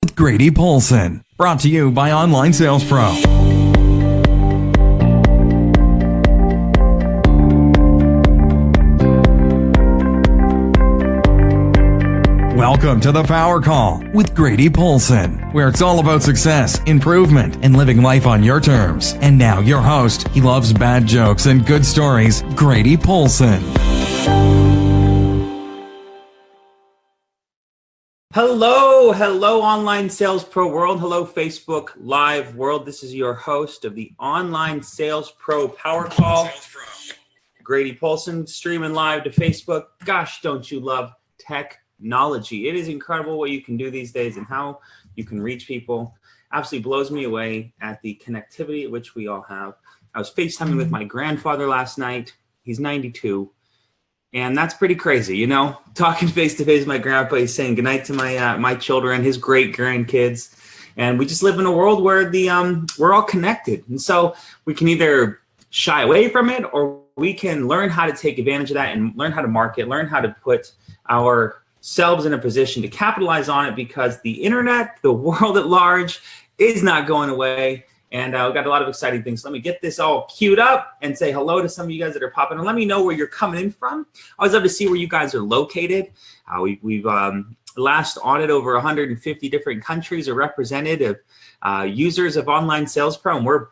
with Grady Polcyn. Brought to you by Online Sales Pro. Welcome to the Power Call with Grady Polcyn, where it's all about success, improvement, and living life on your terms. And now your host, he loves bad jokes and good stories, Grady Polcyn. Hello, Online Sales Pro world. Hello, Facebook Live world. This is your host of the Online Sales Pro Power Call, Grady Polcyn, streaming live to Facebook. Gosh, don't you love technology? It is incredible what you can do these days and how you can reach people. Absolutely blows me away at the connectivity at which we all have. I was FaceTiming with my grandfather last night. He's 92. And that's pretty crazy, you know, talking face to face with my grandpa. He's saying goodnight to my children, his great grandkids. And we just live in a world where we're all connected. And so we can either shy away from it, or we can learn how to take advantage of that and learn how to market, learn how to put ourselves in a position to capitalize on it, because the internet, the world at large, is not going away. And we've got a lot of exciting things. So let me get this all queued up and say hello to some of you guys that are popping. And let me know where you're coming in from. I always love to see where you guys are located. We've last audited over 150 different countries are represented of users of Online Sales Pro. And we're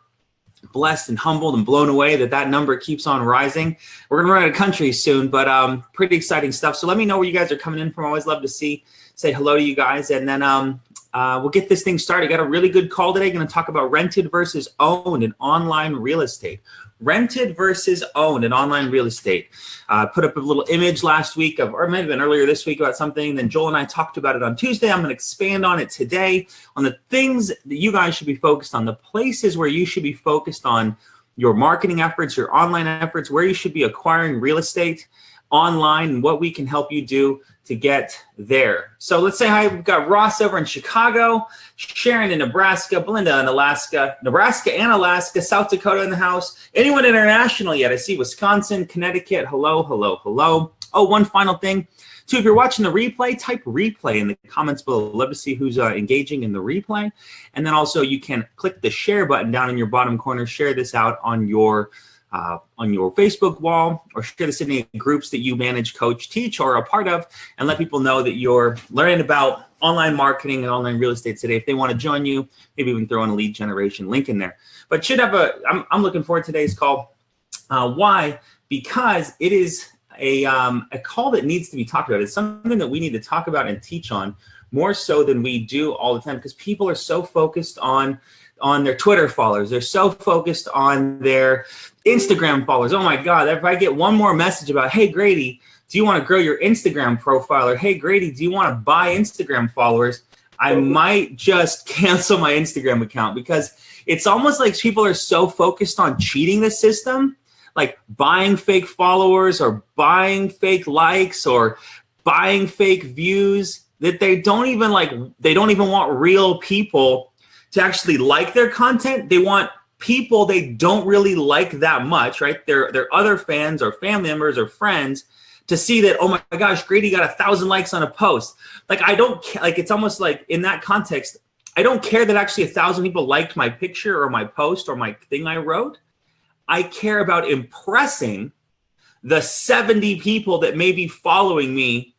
blessed and humbled and blown away that number keeps on rising. We're going to run out of countries soon, but pretty exciting stuff. So let me know where you guys are coming in from. I always love to say hello to you guys. And then we'll get this thing started. Got a really good call today. Going to talk about rented versus owned in online real estate. Rented versus owned in online real estate. Put up a little image last week or it might have been earlier this week about something. Then Joel and I talked about it on Tuesday. I'm going to expand on it today on the things that you guys should be focused on, the places where you should be focused on your marketing efforts, your online efforts, where you should be acquiring real estate online, and what we can help you do to get there. So let's say hi. We've got Ross over in Chicago, Sharon in Nebraska, Belinda in Alaska, Nebraska and Alaska, South Dakota in the house. Anyone international yet? I see Wisconsin, Connecticut. Hello. Oh, one final thing. So if you're watching the replay, type replay in the comments below. Love to see who's engaging in the replay. And then also you can click the share button down in your bottom corner. Share this out on your Facebook wall, or share this in any groups that you manage, coach, teach, or are a part of, and let people know that you're learning about online marketing and online real estate today. If they want to join you, maybe we can throw in a lead generation link in there. But should have I'm looking forward to today's call. Why? Because it is a call that needs to be talked about. It's something that we need to talk about and teach on more so than we do all the time, because people are so focused on their Twitter followers. They're so focused on their Instagram followers. Oh my God, if I get one more message about, hey Grady, do you want to grow your Instagram profile? Or hey Grady, do you want to buy Instagram followers? I might just cancel my Instagram account, because it's almost like people are so focused on cheating the system, like buying fake followers or buying fake likes or buying fake views, that they don't even want real people to actually like their content. They want people they don't really like that much, right? Their other fans or family members or friends to see that, oh my gosh, Grady got 1,000 likes on a post. Like, I don't like, it's almost like in that context, I don't care that actually 1,000 people liked my picture or my post or my thing I wrote. I care about impressing the 70 people that may be following me,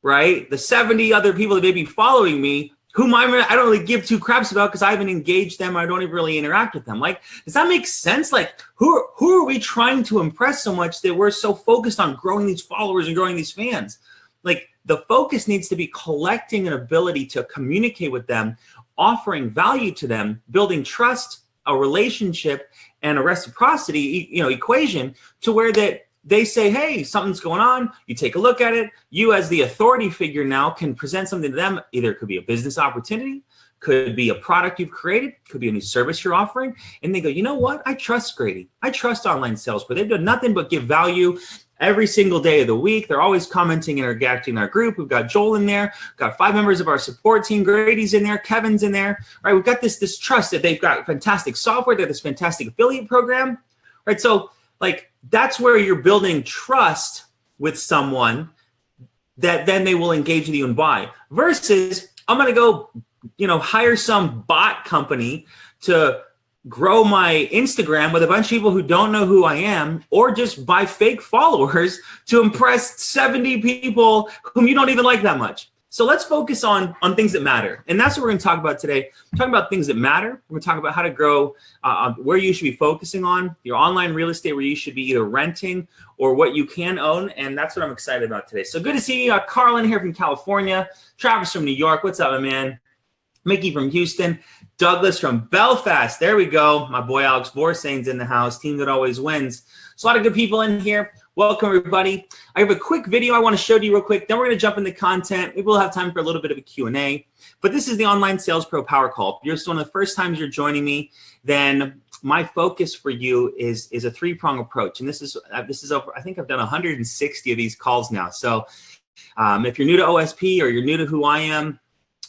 right? The 70 other people that may be following me, whom I don't really give two craps about, because I haven't engaged them. I don't even really interact with them. Like, does that make sense? Like, who are we trying to impress so much that we're so focused on growing these followers and growing these fans? Like, the focus needs to be collecting an ability to communicate with them, offering value to them, building trust, a relationship, and a reciprocity, equation, to where that they say, hey, something's going on. You take a look at it. You, as the authority figure now, can present something to them. Either it could be a business opportunity, could be a product you've created, could be a new service you're offering. And they go, you know what? I trust Grady. I trust Online Sales Pro. They've done nothing but give value every single day of the week. They're always commenting and interacting in our group. We've got Joel in there. We've got 5 members of our support team. Grady's in there. Kevin's in there. Right? We've got this trust that they've got fantastic software. They have this fantastic affiliate program. Right? So, like, that's where you're building trust with someone that then they will engage with you and buy. Versus, I'm going to go hire some bot company to grow my Instagram with a bunch of people who don't know who I am, or just buy fake followers to impress 70 people whom you don't even like that much. So let's focus on things that matter. And that's what we're going to talk about today. We're talking about things that matter. We're going to talk about how to grow, where you should be focusing on, your online real estate, where you should be either renting or what you can own. And that's what I'm excited about today. So good to see you. Carlin here from California. Travis from New York. What's up, my man? Mickey from Houston. Douglas from Belfast. There we go. My boy Alex Borsain's in the house. Team that always wins. So a lot of good people in here. Welcome, everybody. I have a quick video I want to show you real quick. Then we're going to jump into content. Maybe we'll have time for a little bit of a Q&A. But this is the Online Sales Pro Power Call. If you're one of the first times you're joining me, then my focus for you is a three-prong approach. And this is over, I think I've done 160 of these calls now. So if you're new to OSP or you're new to who I am,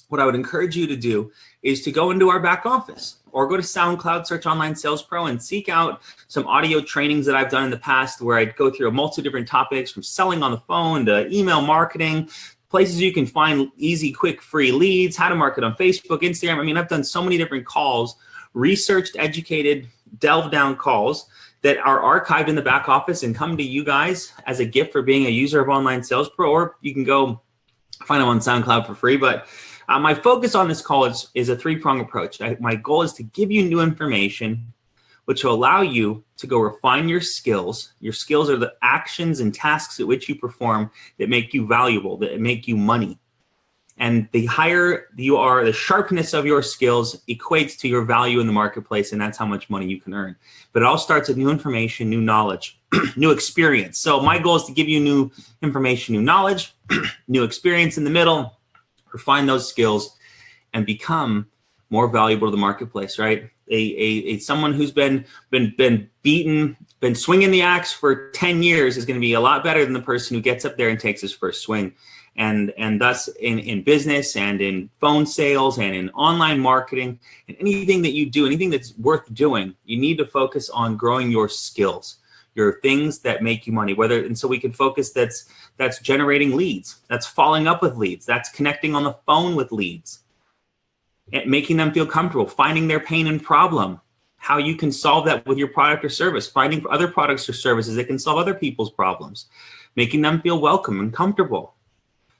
what I would encourage you to do is to go into our back office or go to SoundCloud, search Online Sales Pro, and seek out some audio trainings that I've done in the past where I'd go through a multitude of different topics, from selling on the phone to email marketing, places you can find easy, quick, free leads, how to market on Facebook, Instagram. I mean, I've done so many different calls, researched, educated, delve down calls that are archived in the back office and come to you guys as a gift for being a user of Online Sales Pro, or you can go find them on SoundCloud for free. But my focus on this call is a three-prong approach. My goal is to give you new information, which will allow you to go refine your skills. Your skills are the actions and tasks at which you perform that make you valuable, that make you money. And the higher you are, the sharpness of your skills equates to your value in the marketplace, and that's how much money you can earn. But it all starts with new information, new knowledge, new experience. So my goal is to give you new information, new knowledge, new experience in the middle, refine those skills, and become more valuable to the marketplace, right? Someone who's been beaten, been swinging the axe for 10 years is going to be a lot better than the person who gets up there and takes his first swing. And thus in business and in phone sales and in online marketing and anything that you do, anything that's worth doing, you need to focus on growing your skills, your things that make you money. And so we can focus that's generating leads, that's following up with leads, that's connecting on the phone with leads, and making them feel comfortable, finding their pain and problem, how you can solve that with your product or service, finding other products or services that can solve other people's problems, making them feel welcome and comfortable.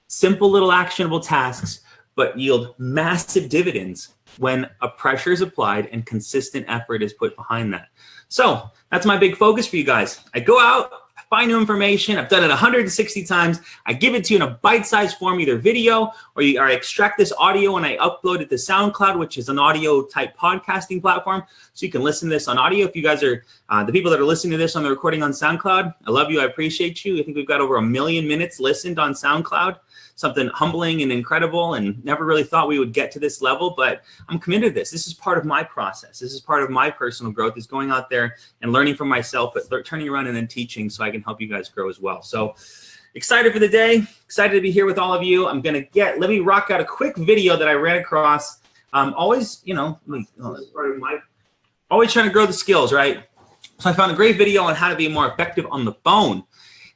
Simple little actionable tasks, but yield massive dividends when a pressure is applied and consistent effort is put behind that. So that's my big focus for you guys. I go out, I find new information. I've done it 160 times. I give it to you in a bite-sized form, either video or I extract this audio and I upload it to SoundCloud, which is an audio type podcasting platform. So you can listen to this on audio. If you guys are the people that are listening to this on the recording on SoundCloud, I love you. I appreciate you. I think we've got over 1 million minutes listened on SoundCloud. Something humbling and incredible, and never really thought we would get to this level, but I'm committed to this. This is part of my process. This is part of my personal growth, is going out there and learning from myself, but turning around and then teaching so I can help you guys grow as well. So excited for the day, excited to be here with all of you. Let me rock out a quick video that I ran across. Always trying to grow the skills, right? So I found a great video on how to be more effective on the phone.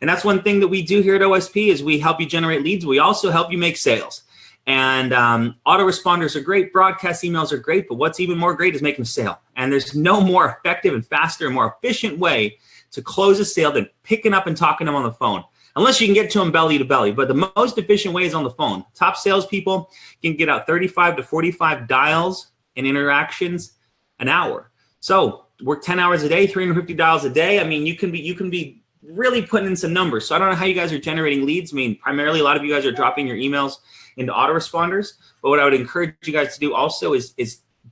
And that's one thing that we do here at OSP is we help you generate leads. We also help you make sales. And autoresponders are great. Broadcast emails are great. But what's even more great is making a sale. And there's no more effective and faster and more efficient way to close a sale than picking up and talking to them on the phone. Unless you can get to them belly to belly. But the most efficient way is on the phone. Top salespeople can get out 35 to 45 dials and interactions an hour. So work 10 hours a day, 350 dials a day. I mean, you can be really putting in some numbers. So I don't know how you guys are generating leads. I mean, primarily a lot of you guys are dropping your emails into autoresponders. But what I would encourage you guys to do also is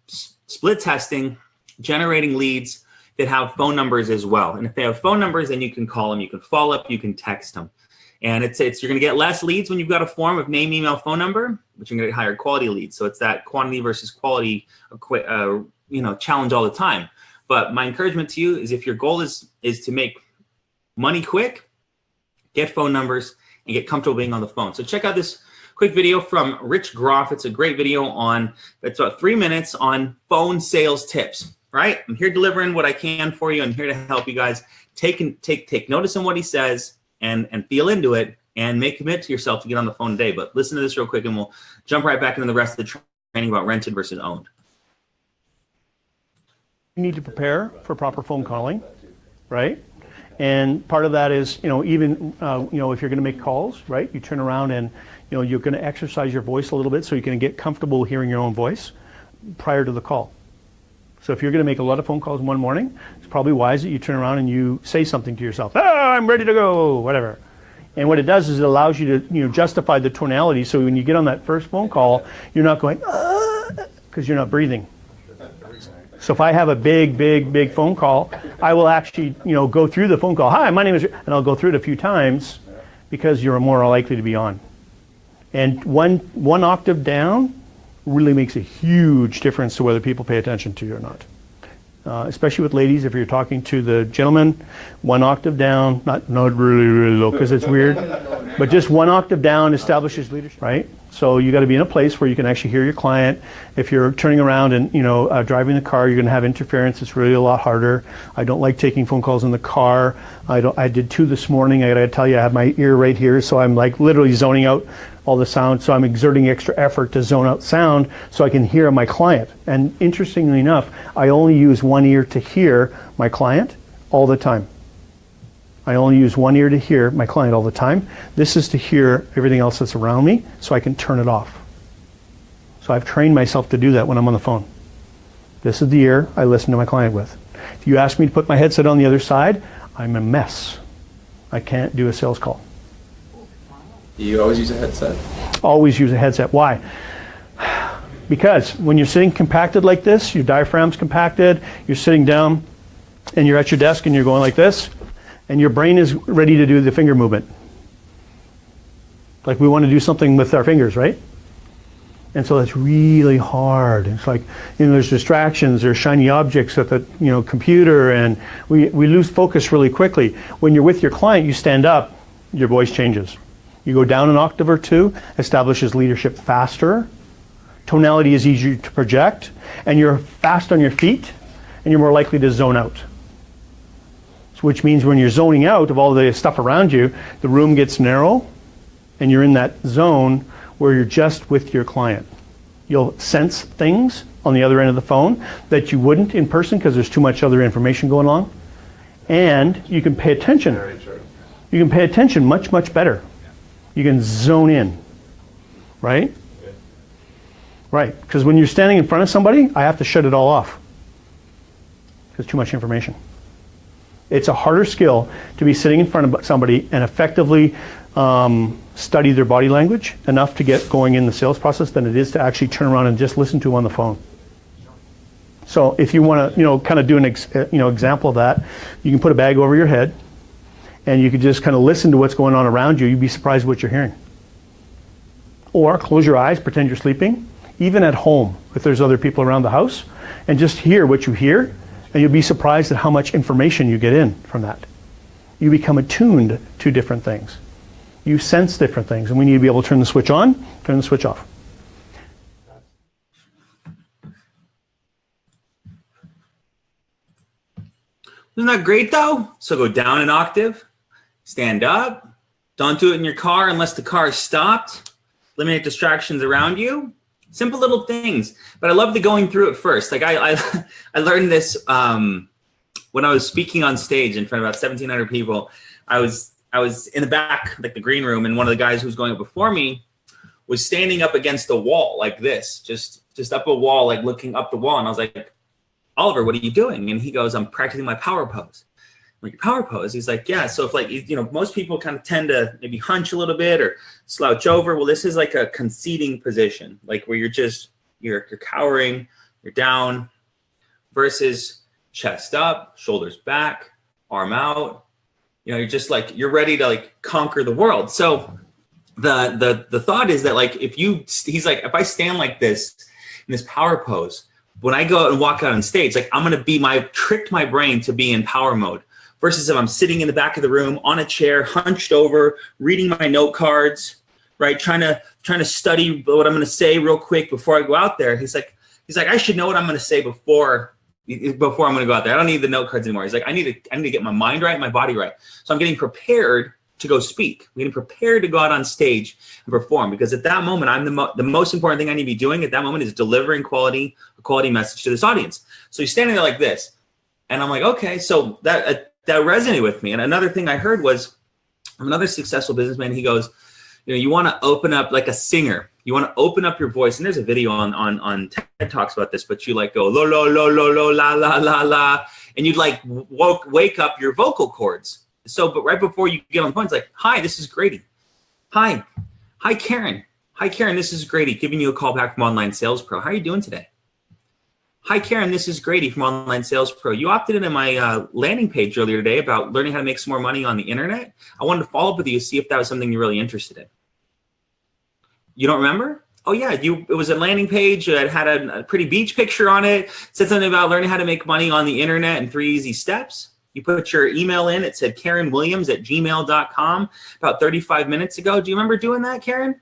split testing, generating leads that have phone numbers as well. And if they have phone numbers, then you can call them, you can follow up, you can text them. And you're going to get less leads when you've got a form of name, email, phone number, but you're going to get higher quality leads. So it's that quantity versus quality challenge all the time. But my encouragement to you is, if your goal is to make money quick, get phone numbers, and get comfortable being on the phone. So check out this quick video from Rich Groff. It's a great video it's about 3 minutes on phone sales tips, right? I'm here delivering what I can for you. I'm here to help you guys take notice on what he says and feel into it and make commit to yourself to get on the phone today. But listen to this real quick and we'll jump right back into the rest of the training about rented versus owned? You need to prepare for proper phone calling, right? And part of that is, even, if you're going to make calls, right? You turn around and, you're going to exercise your voice a little bit so you can get comfortable hearing your own voice prior to the call. So if you're going to make a lot of phone calls in one morning, it's probably wise that you turn around and you say something to yourself. I'm ready to go, whatever. And what it does is it allows you to, justify the tonality. So when you get on that first phone call, you're not going, because you're not breathing. So if I have a big phone call, I will actually, go through the phone call. Hi, my name is, and I'll go through it a few times because you're more likely to be on. And one octave down really makes a huge difference to whether people pay attention to you or not. Especially with ladies, if you're talking to the gentleman, one octave down, not really low because it's weird, but just one octave down establishes leadership, right? So you got to be in a place where you can actually hear your client. If you're turning around and driving the car, you're going to have interference. It's really a lot harder. I don't like taking phone calls in the car. I did 2 this morning. I got to tell you, I have my ear right here, so I'm like literally zoning out all the sound. So I'm exerting extra effort to zone out sound so I can hear my client. And interestingly enough, I only use one ear to hear my client all the time. I only use one ear to hear my client all the time. This is to hear everything else that's around me so I can turn it off. So I've trained myself to do that when I'm on the phone. This is the ear I listen to my client with. If you ask me to put my headset on the other side, I'm a mess. I can't do a sales call. You always use a headset? Always use a headset. Why? Because when you're sitting compacted like this, your diaphragm's compacted, you're sitting down and you're at your desk and you're going like this, and your brain is ready to do the finger movement. Like we want to do something with our fingers, right? And so that's really hard. It's like, there's distractions, there's shiny objects at the, computer, and we lose focus really quickly. When you're with your client, you stand up, your voice changes. You go down an octave or two, establishes leadership faster, tonality is easier to project, and you're fast on your feet, and you're more likely to zone out. Which means when you're zoning out of all the stuff around you, the room gets narrow and you're in that zone where you're just with your client. You'll sense things on the other end of the phone that you wouldn't in person because there's too much other information going on. And you can pay attention. You can pay attention much, much better. You can zone in, right? Right, because when you're standing in front of somebody, I have to shut it all off because too much information. It's a harder skill to be sitting in front of somebody and effectively study their body language enough to get going in the sales process than it is to actually turn around and just listen to them on the phone. So if you want to, kind of do an example of that, you can put a bag over your head and you can just kind of listen to what's going on around you. You'd be surprised what you're hearing. Or close your eyes, pretend you're sleeping, even at home if there's other people around the house, and just hear what you hear. And you'll be surprised at how much information you get in from that. You become attuned to different things. You sense different things. And we need to be able to turn the switch on, turn the switch off. Isn't that great though? So go down an octave, stand up, don't do it in your car unless the car is stopped, eliminate distractions around you. Simple little things, but I love the going through it first. Like I learned this when I was speaking on stage in front of about 1,700 people. I was in the back, like the green room, and one of the guys who was going up before me was standing up against a wall like this, just up a wall, like looking up the wall. And I was like, Oliver, what are you doing? And he goes, I'm practicing my power pose. I'm like, power pose? He's like, yeah. So if like, most people kind of tend to maybe hunch a little bit or slouch over. Well, this is like a conceding position, like where you're cowering, you're down, versus chest up, shoulders back, arm out. You're just like, you're ready to like conquer the world. So the thought is that like, he's like, if I stand like this in this power pose, when I go out and walk out on stage, like I'm going to tricked my brain to be in power mode. Versus if I'm sitting in the back of the room on a chair, hunched over, reading my note cards, right? Trying to study what I'm going to say real quick before I go out there. He's like, I should know what I'm going to say before I'm going to go out there. I don't need the note cards anymore. He's like, I need to get my mind right, my body right. So I'm getting prepared to go speak. I'm getting prepared to go out on stage and perform, because at that moment, the most important thing I need to be doing at that moment is delivering a quality message to this audience. So he's standing there like this, and I'm like, okay, so that resonated with me. And another thing I heard was from another successful businessman. He goes, you want to open up like a singer. You want to open up your voice. And there's a video on TED Talks about this, but you like go lo, lo, lo, lo, lo, la, la, la, la. And you'd like wake up your vocal cords. So, but right before you get on the phone, it's like, hi, this is Grady. Hi, Karen. Hi, Karen, this is Grady giving you a call back from Online Sales Pro. How are you doing today? Hi, Karen, this is Grady from Online Sales Pro. You opted into my landing page earlier today about learning how to make some more money on the internet. I wanted to follow up with you to see if that was something you're really interested in. You don't remember? Oh yeah, it was a landing page that had a pretty beach picture on it. It said something about learning how to make money on the internet in 3 easy steps. You put your email in. It said KarenWilliams@gmail.com about 35 minutes ago. Do you remember doing that, Karen?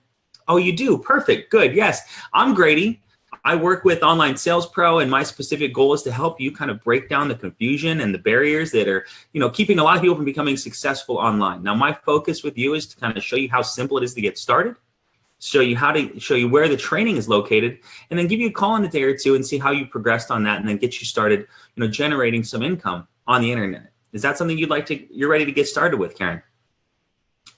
Oh, you do? Perfect. Good. Yes. I'm Grady. I work with Online Sales Pro, and my specific goal is to help you kind of break down the confusion and the barriers that are, keeping a lot of people from becoming successful online. Now, my focus with you is to kind of show you how simple it is to get started, show you where the training is located, and then give you a call in a day or two and see how you progressed on that, and then get you started, generating some income on the internet. Is that something you're ready to get started with, Karen?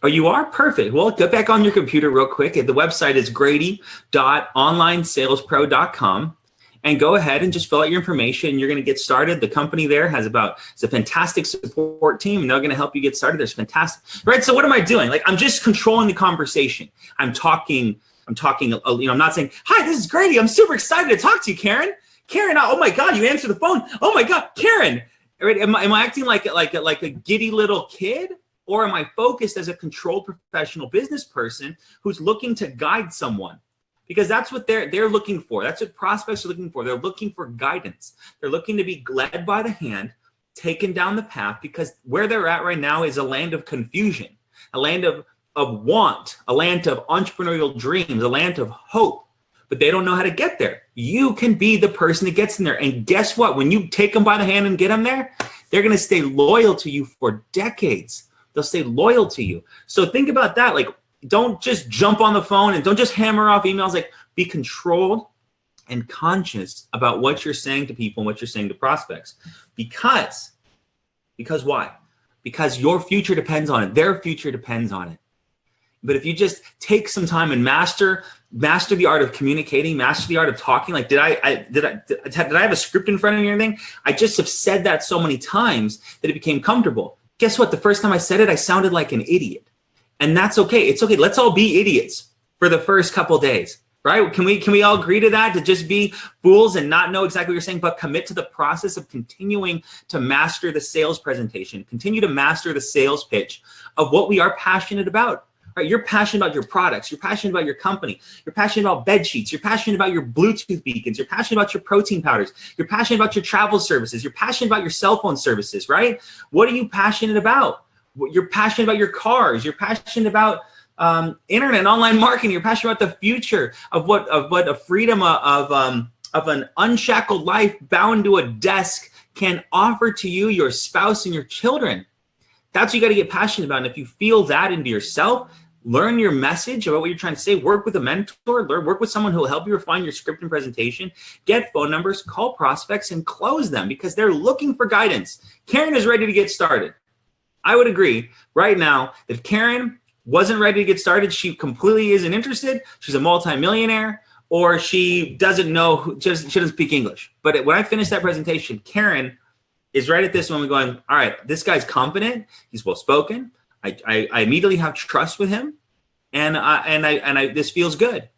Oh, you are? Perfect. Well, get back on your computer real quick. The website is grady.onlinesalespro.com, and go ahead and just fill out your information. You're going to get started. The company there it's a fantastic support team, and they're going to help you get started. There's fantastic, right? So what am I doing? Like, I'm just controlling the conversation. I'm talking, I'm not saying, hi, this is Grady. I'm super excited to talk to you, Karen. Karen, oh my God, you answer the phone. Oh my God, Karen. Right? Am I acting like a giddy little kid? Or am I focused as a controlled professional business person who's looking to guide someone? Because that's what they're looking for. That's what prospects are looking for. They're looking for guidance. They're looking to be led by the hand, taken down the path, because where they're at right now is a land of confusion, a land of want, a land of entrepreneurial dreams, a land of hope. But they don't know how to get there. You can be the person that gets in there. And guess what? When you take them by the hand and get them there, they're going to stay loyal to you for decades. They'll stay loyal to you. So think about that. Like, don't just jump on the phone and don't just hammer off emails. Like, be controlled and conscious about what you're saying to people and what you're saying to prospects. Because why? Because your future depends on it. Their future depends on it. But if you just take some time and master the art of communicating, master the art of talking. Like, did I have a script in front of me or anything? I just have said that so many times that it became comfortable. Guess what? The first time I said it, I sounded like an idiot. And that's okay. It's okay. Let's all be idiots for the first couple of days, right? Can we all agree to that? To just be fools and not know exactly what you're saying, but commit to the process of continuing to master the sales presentation, continue to master the sales pitch of what we are passionate about. Right? You're passionate about your products. You're passionate about your company. You're passionate about bed sheets. You're passionate about your Bluetooth beacons. You're passionate about your protein powders. You're passionate about your travel services. You're passionate about your cell phone services, right? What are you passionate about? You're passionate about your cars. You're passionate about internet and online marketing. You're passionate about the future of what a freedom of an unshackled life bound to a desk can offer to you, your spouse, and your children. That's what you got to get passionate about. And if you feel that into yourself, learn your message about what you're trying to say, work with a mentor, work with someone who will help you refine your script and presentation, get phone numbers, call prospects, and close them because they're looking for guidance. Karen is ready to get started. I would agree right now that if Karen wasn't ready to get started, she completely isn't interested, she's a multimillionaire, or she doesn't know, she doesn't speak English. But when I finish that presentation, Karen is right at this moment going, all right, this guy's confident, he's well-spoken, I immediately have trust with him, and this feels good.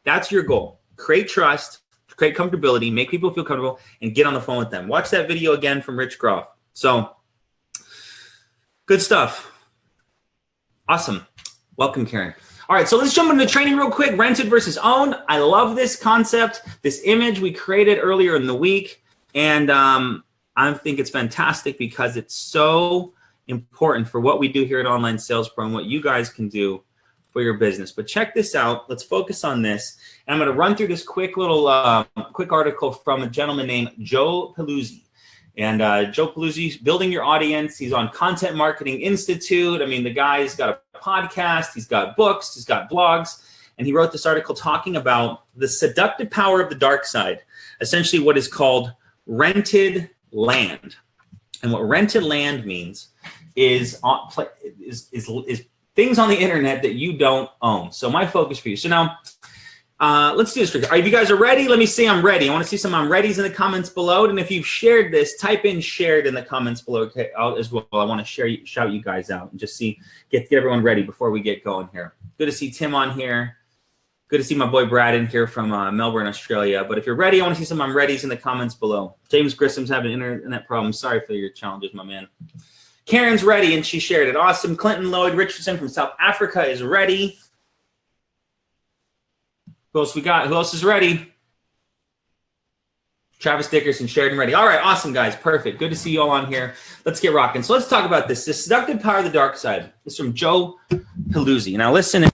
That's your goal. Create trust, create comfortability, make people feel comfortable, and get on the phone with them. Watch that video again from Rich Groff. So, good stuff. Awesome. Welcome, Karen. All right, so let's jump into training real quick. Rented versus owned. I love this concept, this image we created earlier in the week, and I think it's fantastic because it's so important for what we do here at Online Sales Pro and what you guys can do for your business. But check this out. Let's focus on this. And I'm going to run through this quick little quick article from a gentleman named Joe Peluzzi. And Joe Polcyn's building your audience. He's on Content Marketing Institute. I mean, the guy's got a podcast. He's got books. He's got blogs. And he wrote this article talking about the seductive power of the dark side, essentially what is called rented land. And what rented land means is things on the internet that you don't own. So my focus for you. So now let's do this. If you guys are ready, let me see I'm ready. I want to see some I'm ready's in the comments below. And if you've shared this, type in shared in the comments below as well. I want to shout you guys out and just get everyone ready before we get going here. Good to see Tim on here. Good to see my boy Brad in here from Melbourne, Australia. But if you're ready, I want to see some I'm ready's in the comments below. James Grissom's having internet problems. Sorry for your challenges, my man. Karen's ready, and she shared it. Awesome. Clinton Lloyd Richardson from South Africa is ready. Who else we got? Who else is ready? Travis Dickerson shared and ready. All right, awesome, guys. Perfect. Good to see you all on here. Let's get rocking. So let's talk about this. The seductive power of the dark side. This is from Joe Polcyn. Now listen.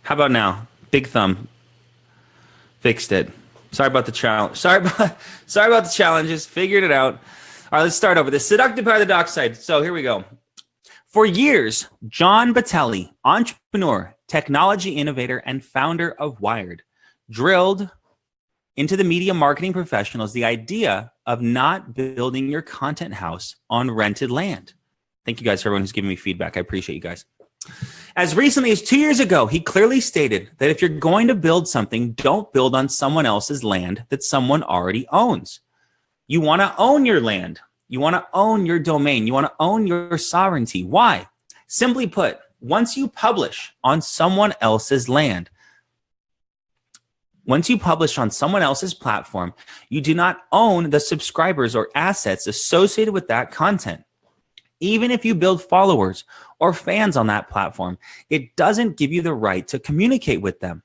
How about now? Big thumb. Fixed it. Sorry about the challenge. Sorry about the challenges. Figured it out. All right, let's start over. The seductive power of the dark side. So here we go. For years, John Battelli, entrepreneur, technology innovator, and founder of Wired, drilled into the media marketing professionals the idea of not building your content house on rented land. Thank you guys for everyone who's giving me feedback. I appreciate you guys. As recently as 2 years ago, he clearly stated that if you're going to build something, don't build on someone else's land that someone already owns. You want to own your land. You want to own your domain. You want to own your sovereignty. Why? Simply put, once you publish on someone else's land, once you publish on someone else's platform, you do not own the subscribers or assets associated with that content. Even if you build followers or fans on that platform, it doesn't give you the right to communicate with them.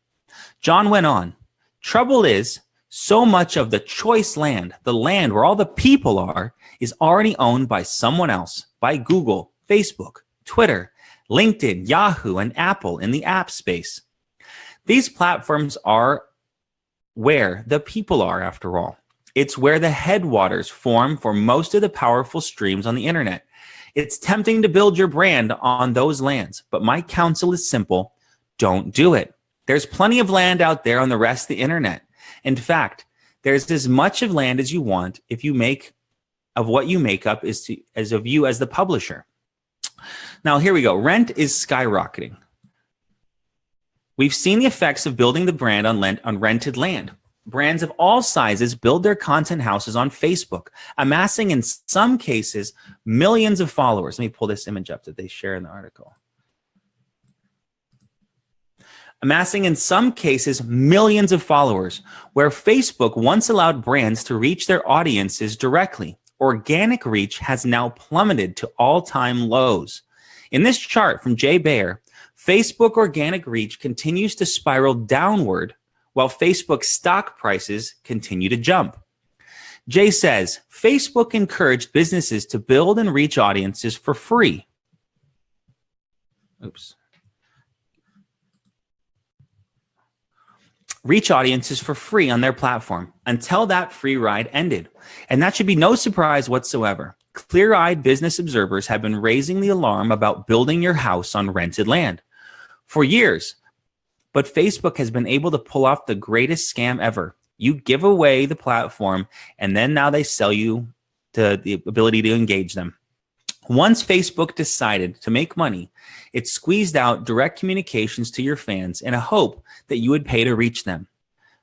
John went on, trouble is, so much of the choice land, the land where all the people are, is already owned by someone else, by Google, Facebook, Twitter, LinkedIn, Yahoo, and Apple in the app space. These platforms are where the people are, after all. It's where the headwaters form for most of the powerful streams on the internet. It's tempting to build your brand on those lands, but my counsel is simple. Don't do it. There's plenty of land out there on the rest of the internet. In fact, there's as much of land as you want if you make of what you make up as of you as the publisher. Now, here we go. Rent is skyrocketing. We've seen the effects of building the brand on rented land. Brands of all sizes build their content houses on Facebook, amassing in some cases millions of followers. Let me pull this image up that they share in the article. Amassing in some cases millions of followers, where Facebook once allowed brands to reach their audiences directly. Organic reach has now plummeted to all-time lows. In this chart from Jay Baer, Facebook organic reach continues to spiral downward while Facebook stock prices continue to jump. Jay says, Facebook encouraged businesses to build and reach audiences for free. Reach audiences for free on their platform until that free ride ended. And that should be no surprise whatsoever. Clear-eyed business observers have been raising the alarm about building your house on rented land for years. But Facebook has been able to pull off the greatest scam ever. You give away the platform, and then now they sell you the ability to engage them. Once Facebook decided to make money, it squeezed out direct communications to your fans in a hope that you would pay to reach them.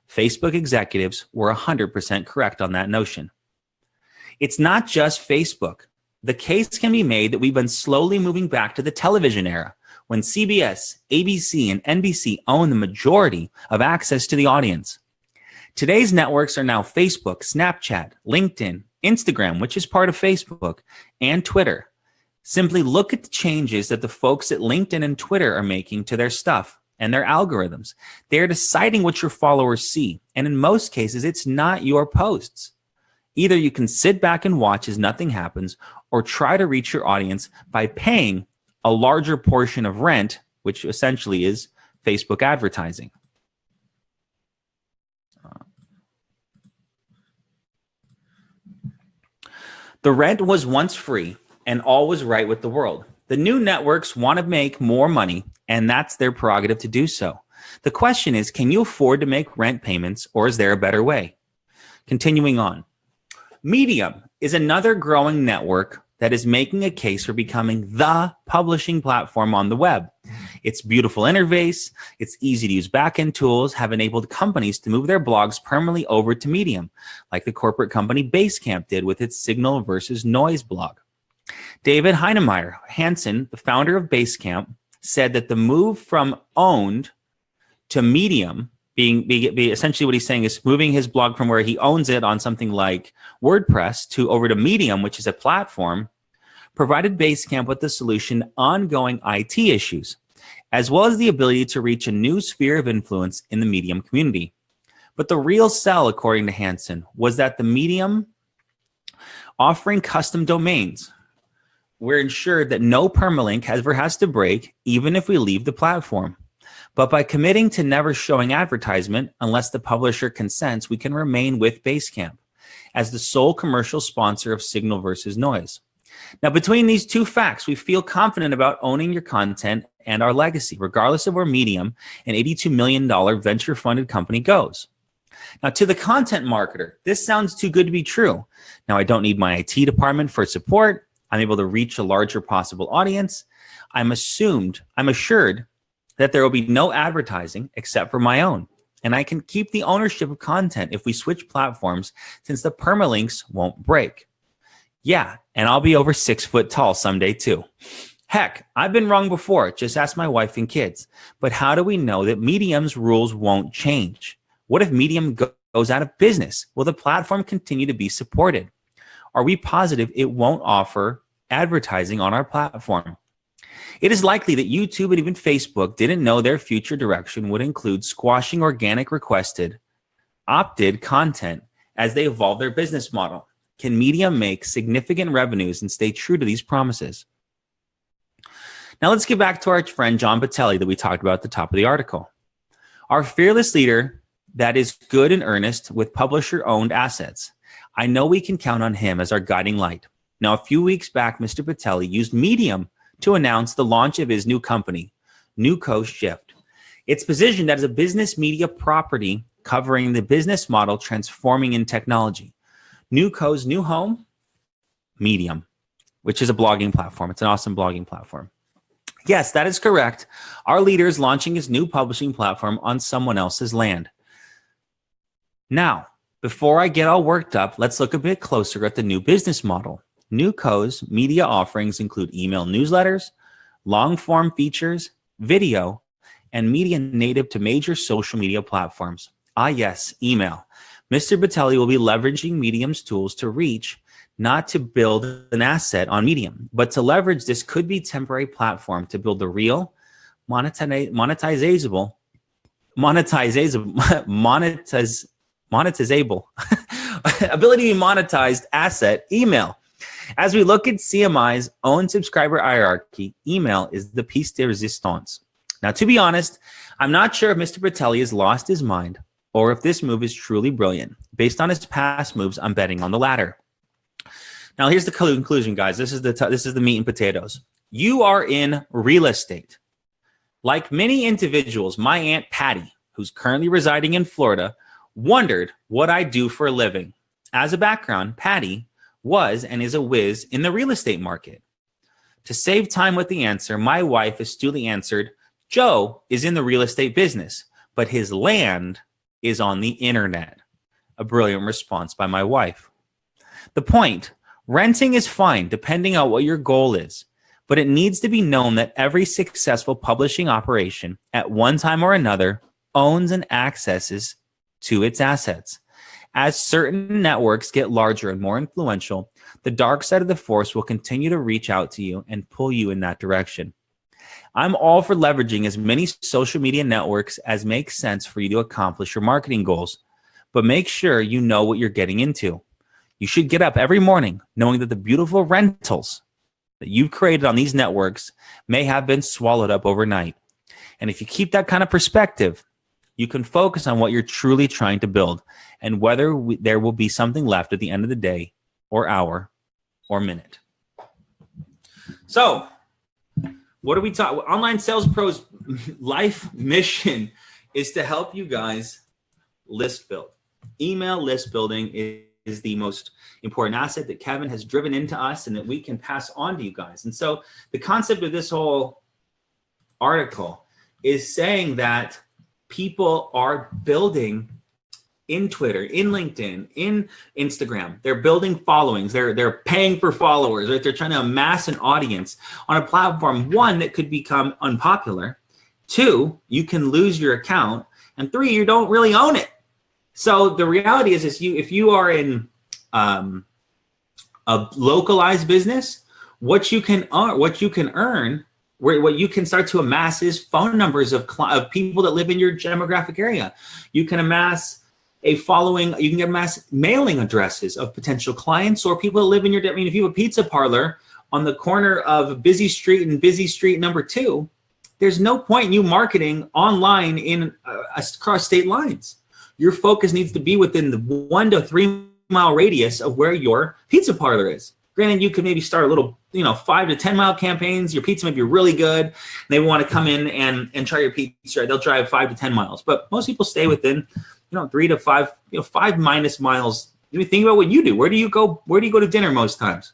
Facebook executives were 100% correct on that notion. It's not just Facebook. The case can be made that we've been slowly moving back to the television era, when CBS, ABC, and NBC own the majority of access to the audience. Today's networks are now Facebook, Snapchat, LinkedIn, Instagram, which is part of Facebook, and Twitter. Simply look at the changes that the folks at LinkedIn and Twitter are making to their stuff and their algorithms. They're deciding what your followers see, and in most cases, it's not your posts. Either you can sit back and watch as nothing happens, or try to reach your audience by paying a larger portion of rent, which essentially is Facebook advertising. The rent was once free, and all was right with the world. The new networks want to make more money, and that's their prerogative to do so. The question is, can you afford to make rent payments, or is there a better way? Continuing on. Medium is another growing network that is making a case for becoming the publishing platform on the web. Its beautiful interface, its easy-to-use backend tools have enabled companies to move their blogs permanently over to Medium, like the corporate company Basecamp did with its Signal versus Noise blog. David Heinemeier Hansen, the founder of Basecamp, said that the move from owned to Medium, being essentially what he's saying is moving his blog from where he owns it on something like WordPress to over to Medium, which is a platform, provided Basecamp with the solution ongoing IT issues, as well as the ability to reach a new sphere of influence in the Medium community. But the real sell, according to Hansen, was that the Medium offering custom domains, we're ensured that no permalink ever has to break, even if we leave the platform. But by committing to never showing advertisement unless the publisher consents, we can remain with Basecamp as the sole commercial sponsor of Signal versus Noise. Now, between these two facts, we feel confident about owning your content and our legacy, regardless of where Medium, an $82 million venture-funded company, goes. Now, to the content marketer, this sounds too good to be true. Now, I don't need my IT department for support. I'm able to reach a larger possible audience. I'm assured that there will be no advertising except for my own. And I can keep the ownership of content if we switch platforms, since the permalinks won't break. Yeah, and I'll be over 6 foot tall someday too. Heck, I've been wrong before. Just ask my wife and kids. But how do we know that Medium's rules won't change? What if Medium goes out of business? Will the platform continue to be supported? Are we positive it won't offer advertising on our platform? It is likely that YouTube and even Facebook didn't know their future direction would include squashing organic opted content as they evolve their business model. Can Medium make significant revenues and stay true to these promises? Now let's get back to our friend John Patelli that we talked about at the top of the article. Our fearless leader that is good and earnest with publisher-owned assets. I know we can count on him as our guiding light. Now, a few weeks back, Mr. Patelli used Medium to announce the launch of his new company, NewCo Shift. It's positioned as a business media property covering the business model transforming in technology. NewCo's new home, Medium, which is a blogging platform. It's an awesome blogging platform. Yes, that is correct. Our leader is launching his new publishing platform on someone else's land. Now, before I get all worked up, let's look a bit closer at the new business model. NewCo's media offerings include email newsletters, long-form features, video, and media native to major social media platforms. Ah, yes, email. Mr. Patelli will be leveraging Medium's tools to reach, not to build an asset on Medium, but to leverage this could-be temporary platform to build a real, monetizable ability to monetized asset, email. As we look at CMI's own subscriber hierarchy, email is the piece de resistance. Now, to be honest, I'm not sure if Mr. Patelli has lost his mind or if this move is truly brilliant. Based on his past moves, I'm betting on the latter. Now, here's the conclusion, guys. This is the meat and potatoes. You are in real estate. Like many individuals, my Aunt Patty, who's currently residing in Florida, wondered what I do for a living. As a background, Patty was and is a whiz in the real estate market? To save time with the answer, my wife astutely answered, Joe is in the real estate business, but his land is on the internet. A brilliant response by my wife. The point, renting is fine depending on what your goal is, but it needs to be known that every successful publishing operation at one time or another owns and accesses to its assets. As certain networks get larger and more influential, the dark side of the force will continue to reach out to you and pull you in that direction. I'm all for leveraging as many social media networks as makes sense for you to accomplish your marketing goals, but make sure you know what you're getting into. You should get up every morning knowing that the beautiful rentals that you've created on these networks may have been swallowed up overnight. And if you keep that kind of perspective, you can focus on what you're truly trying to build and whether there will be something left at the end of the day or hour or minute. So, what are we talking? Online Sales Pro's life mission is to help you guys list build. Email list building is the most important asset that Kevin has driven into us and that we can pass on to you guys. And so the concept of this whole article is saying that people are building in Twitter, in LinkedIn, in Instagram. They're building followings. They're paying for followers, right? They're trying to amass an audience on a platform, one, that could become unpopular. Two, you can lose your account. And three, you don't really own it. So the reality is if you are in a localized business, what you can earn, what you can start to amass is phone numbers of people that live in your demographic area. You can amass a following. You can amass mailing addresses of potential clients or people that live in your. I mean, if you have a pizza parlor on the corner of Busy Street and Busy Street number 2, there's no point in you marketing online in across state lines. Your focus needs to be within the 1 to 3 mile radius of where your pizza parlor is. Granted, you could maybe start a little, 5 to 10 mile campaigns. Your pizza might be really good. They want to come in and try your pizza. They'll drive 5 to 10 miles. But most people stay within, 3 to 5, 5 minus miles. Think about what you do. Where do you go to dinner most times?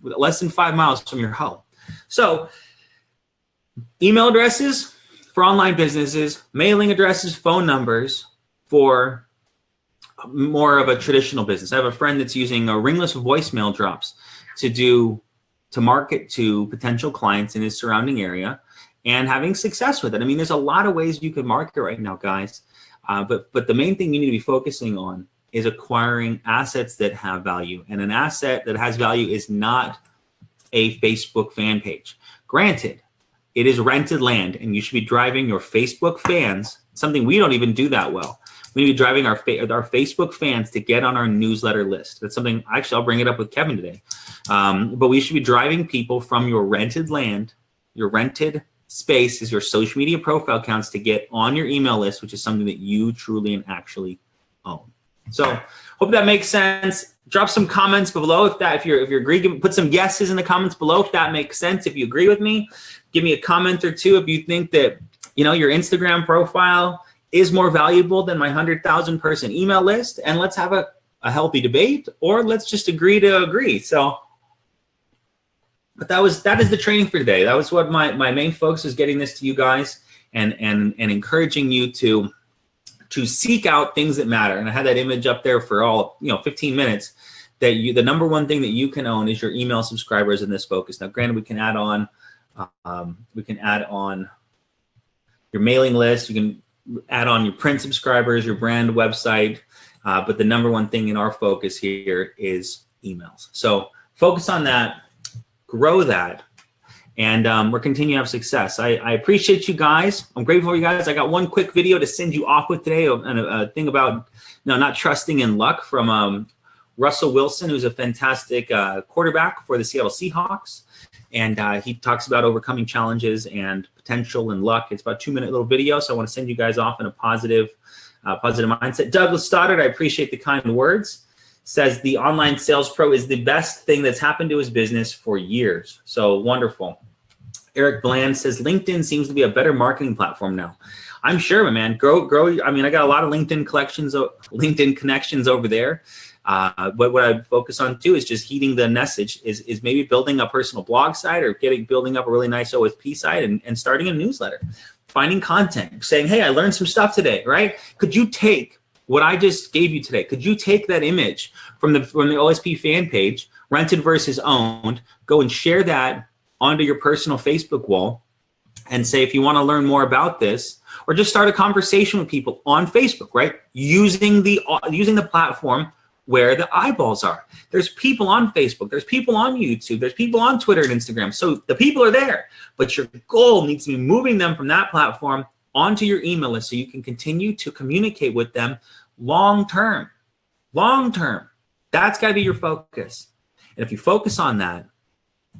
Less than 5 miles from your home. So email addresses for online businesses, mailing addresses, phone numbers for more of a traditional business. I have a friend that's using ringless voicemail drops to market to potential clients in his surrounding area and having success with it. I mean, there's a lot of ways you can market right now, guys. But the main thing you need to be focusing on is acquiring assets that have value. And an asset that has value is not a Facebook fan page. Granted, it is rented land, and you should be driving your Facebook fans, something we don't even do that well. We need to be driving our Facebook fans to get on our newsletter list. That's something, actually, I'll bring it up with Kevin today. But we should be driving people from your rented land, your rented space is your social media profile accounts to get on your email list, which is something that you truly and actually own. So hope that makes sense. Drop some comments below if you agree. Put some guesses in the comments below if that makes sense. If you agree with me, give me a comment or two. If you think that your Instagram profile is more valuable than my 100,000 person email list, and let's have a healthy debate, or let's just agree to agree. So, but that is the training for today. That was what my main focus is, getting this to you guys and encouraging you to seek out things that matter. And I had that image up there for all 15 minutes. That the number one thing that you can own is your email subscribers in this focus. Now, granted, we can add on your mailing list. You can add on your print subscribers, your brand website, but the number one thing in our focus here is emails. So focus on that, grow that, and we're continuing to have success. I appreciate you guys. I'm grateful for you guys. I got one quick video to send you off with today, a thing about not trusting in luck from Russell Wilson, who's a fantastic quarterback for the Seattle Seahawks. And he talks about overcoming challenges and potential and luck. It's about a 2-minute little video, so I want to send you guys off in a positive mindset. Douglas Stoddard, I appreciate the kind words. Says the online sales pro is the best thing that's happened to his business for years. So wonderful. Eric Bland says LinkedIn seems to be a better marketing platform now. I'm sure, my man. Grow. I mean, I got a lot of LinkedIn connections over there. What I focus on too is just heeding the message, is maybe building a personal blog site or building up a really nice OSP site and starting a newsletter, finding content, saying, hey, I learned some stuff today, right? Could you take what I just gave you today? Could you take that image from the OSP fan page, rented versus owned, go and share that onto your personal Facebook wall and say, if you want to learn more about this, or just start a conversation with people on Facebook, right? Using the platform where the eyeballs are. There's people on Facebook, there's people on YouTube, there's people on Twitter and Instagram. So the people are there, but your goal needs to be moving them from that platform onto your email list so you can continue to communicate with them long-term. Long-term. That's got to be your focus. And if you focus on that,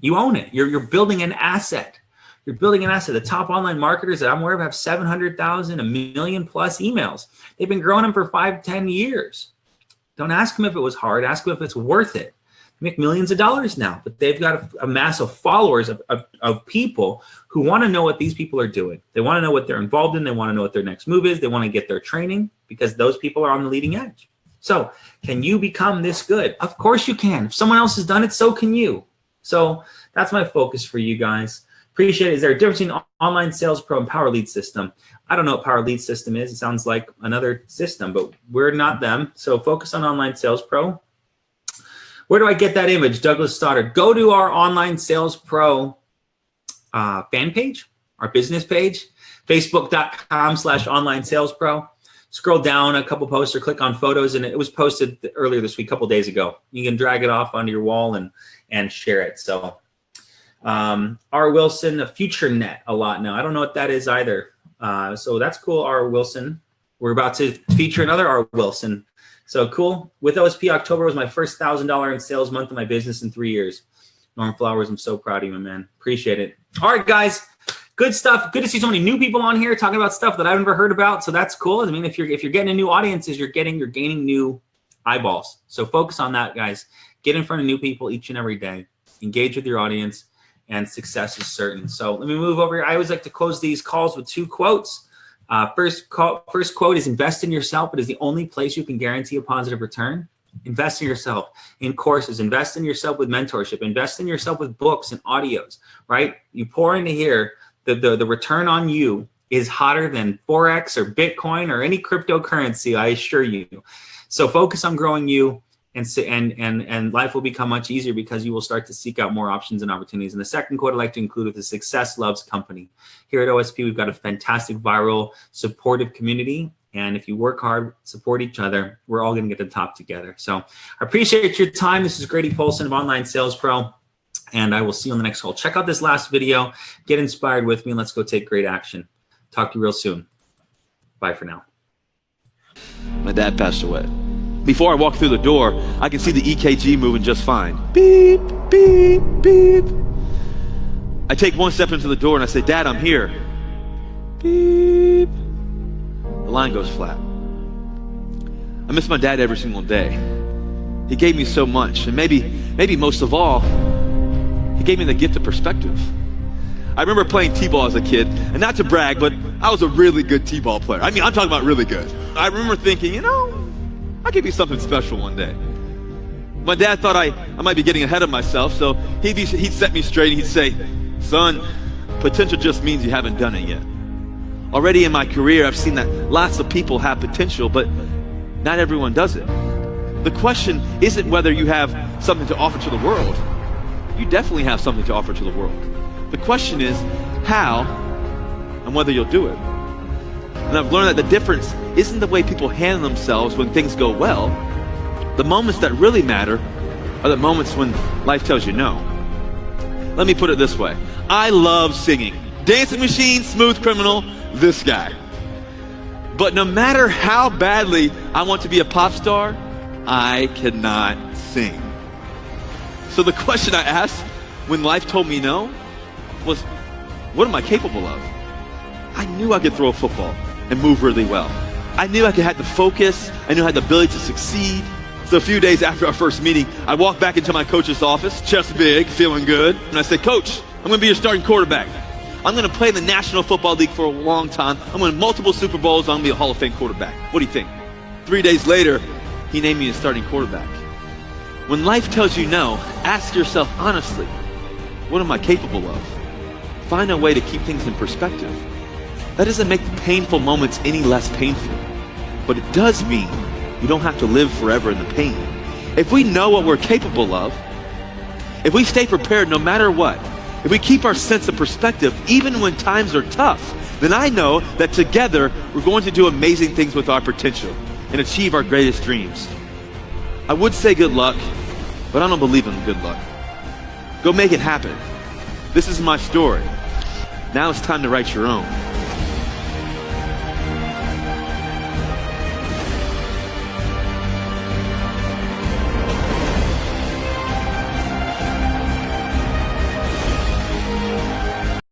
you own it. You're building an asset. You're building an asset. The top online marketers that I'm aware of have 700,000, 1 million plus emails. They've been growing them for 5-10 years. Don't ask them if it was hard. Ask them if it's worth it. They make millions of dollars now, but they've got a mass of followers of people who want to know what these people are doing. They want to know what they're involved in. They want to know what their next move is. They want to get their training because those people are on the leading edge. So can you become this good? Of course you can. If someone else has done it, so can you. So that's my focus for you guys. Appreciate it. Is there a difference between Online Sales Pro and Power Lead System? I don't know what Power Lead System is. It sounds like another system, but we're not them. So focus on Online Sales Pro. Where do I get that image? Douglas Stoddard. Go to our Online Sales Pro fan page, our business page, facebook.com/online sales pro. Scroll down a couple posts or click on photos, and it was posted earlier this week, a couple days ago. You can drag it off onto your wall and share it. So R. Wilson, a FutureNet a lot now. I don't know what that is either. So that's cool, R. Wilson. We're about to feature another R. Wilson. So cool. With OSP, October was my first $1,000 in sales month in my business in 3 years. Norm Flowers, I'm so proud of you, my man. Appreciate it. All right, guys. Good stuff. Good to see so many new people on here talking about stuff that I've never heard about. So that's cool. I mean, if you're getting a new audiences, you're gaining new eyeballs. So focus on that, guys. Get in front of new people each and every day. Engage with your audience, and success is certain. So let me move over here. I always like to close these calls with 2 quotes. First quote is, invest in yourself. It is the only place you can guarantee a positive return. Invest in yourself in courses. Invest in yourself with mentorship. Invest in yourself with books and audios, right? You pour into here, the return on you is hotter than Forex or Bitcoin or any cryptocurrency, I assure you. So focus on growing you, and life will become much easier because you will start to seek out more options and opportunities. And the second quote I'd like to include with the success loves company. Here at OSP, we've got a fantastic, viral, supportive community. And if you work hard, support each other, we're all going to get to the top together. So I appreciate your time. This is Grady Polcyn of Online Sales Pro, and I will see you on the next call. Check out this last video. Get inspired with me, and let's go take great action. Talk to you real soon. Bye for now. My dad passed away. Before I walk through the door, I can see the EKG moving just fine. Beep, beep, beep. I take 1 step into the door and I say, Dad, I'm here. Beep. The line goes flat. I miss my dad every single day. He gave me so much, and maybe most of all, he gave me the gift of perspective. I remember playing t-ball as a kid, and not to brag, but I was a really good t-ball player. I mean, I'm talking about really good. I remember thinking, I could be something special one day. My dad thought I might be getting ahead of myself, so he'd set me straight and he'd say, son, potential just means you haven't done it yet. Already in my career, I've seen that lots of people have potential, but not everyone does it. The question isn't whether you have something to offer to the world. You definitely have something to offer to the world. The question is how and whether you'll do it. And I've learned that the difference isn't the way people handle themselves when things go well. The moments that really matter are the moments when life tells you no. Let me put it this way. I love singing. Dancing Machine, Smooth Criminal, this guy. But no matter how badly I want to be a pop star, I cannot sing. So the question I asked when life told me no was, what am I capable of? I knew I could throw a football and move really well. I knew I had the focus. I knew I had the ability to succeed. So a few days after our first meeting, I walked back into my coach's office, chest big, feeling good. And I said, Coach, I'm going to be your starting quarterback. I'm going to play in the National Football League for a long time. I'm going to win multiple Super Bowls. I'm going to be a Hall of Fame quarterback. What do you think? 3 days later, he named me his starting quarterback. When life tells you no, ask yourself honestly, what am I capable of? Find a way to keep things in perspective. That doesn't make the painful moments any less painful, but it does mean you don't have to live forever in the pain. If we know what we're capable of, if we stay prepared no matter what, if we keep our sense of perspective even when times are tough, then I know that together we're going to do amazing things with our potential and achieve our greatest dreams. I would say good luck, but I don't believe in good luck. Go make it happen. This is my story. Now it's time to write your own.